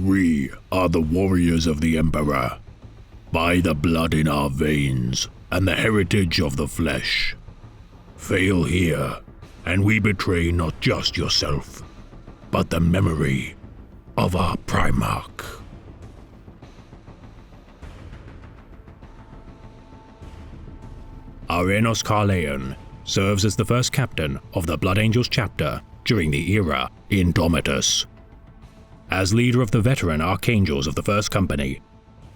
We are the warriors of the Emperor, by the blood in our veins and the heritage of the flesh. Fail here, and we betray not just yourself, but the memory of our Primarch. Arenos Carleon serves as the first captain of the Blood Angels chapter during the era Indomitus. As leader of the veteran Archangels of the First Company,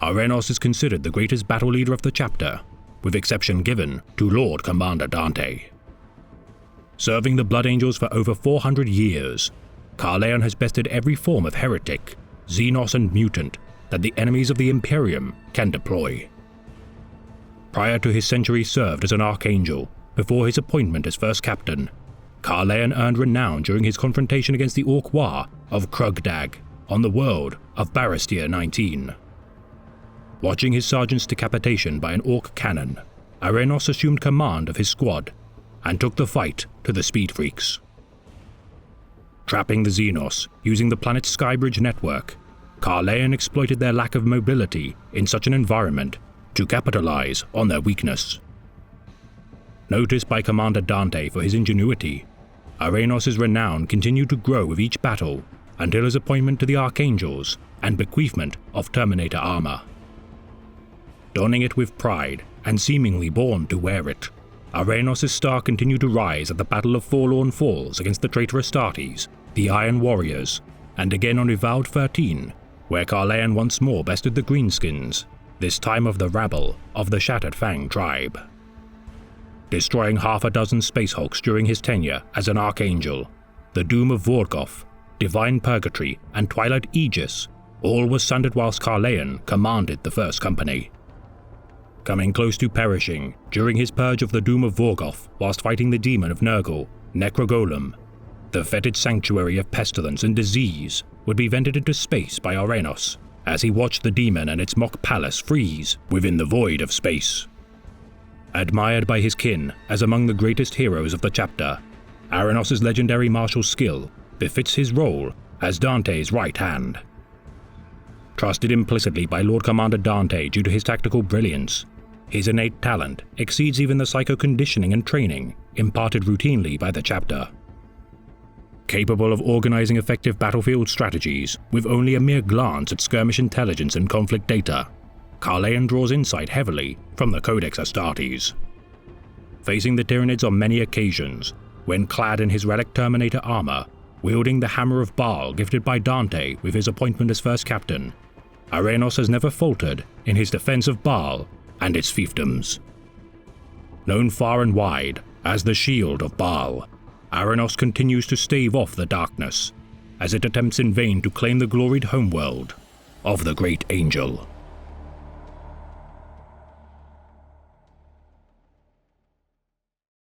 Arenos is considered the greatest battle leader of the chapter, with exception given to Lord Commander Dante. Serving the Blood Angels for over 400 years, Carleon has bested every form of heretic, Xenos and mutant that the enemies of the Imperium can deploy. Prior to his century served as an Archangel, before his appointment as first captain, Carleon earned renown during his confrontation against the Orc War of Krugdag on the world of Baristia 19. Watching his sergeant's decapitation by an Orc cannon, Arenos assumed command of his squad and took the fight to the Speed Freaks. Trapping the Xenos using the planet's Skybridge network, Carleon exploited their lack of mobility in such an environment to capitalize on their weakness. Noticed by Commander Dante for his ingenuity, Arenos' renown continued to grow with each battle until his appointment to the Archangels and bequeathment of Terminator armor. Donning it with pride and seemingly born to wear it, Arenos' star continued to rise at the Battle of Forlorn Falls against the traitor Astartes, the Iron Warriors, and again on Ivald 13, where Carleon once more bested the Greenskins, this time of the rabble of the Shattered Fang tribe. Destroying half a dozen Space Hulks during his tenure as an Archangel, the Doom of Vorgoth, Divine Purgatory, and Twilight Aegis all were sundered whilst Carleon commanded the First Company. Coming close to perishing during his purge of the Doom of Vorgoth whilst fighting the demon of Nurgle, Necrogolem, the fetid sanctuary of pestilence and disease would be vented into space by Arenos as he watched the demon and its mock palace freeze within the void of space. Admired by his kin as among the greatest heroes of the chapter, Arenos' legendary martial skill befits his role as Dante's right hand. Trusted implicitly by Lord Commander Dante due to his tactical brilliance, his innate talent exceeds even the psycho-conditioning and training imparted routinely by the chapter. Capable of organizing effective battlefield strategies with only a mere glance at skirmish intelligence and conflict data, Carleon draws insight heavily from the Codex Astartes. Facing the Tyranids on many occasions, when clad in his relic Terminator armor, wielding the Hammer of Baal gifted by Dante with his appointment as first captain, Arenos has never faltered in his defense of Baal and its fiefdoms. Known far and wide as the Shield of Baal, Arenos continues to stave off the darkness, as it attempts in vain to claim the gloried homeworld of the Great Angel.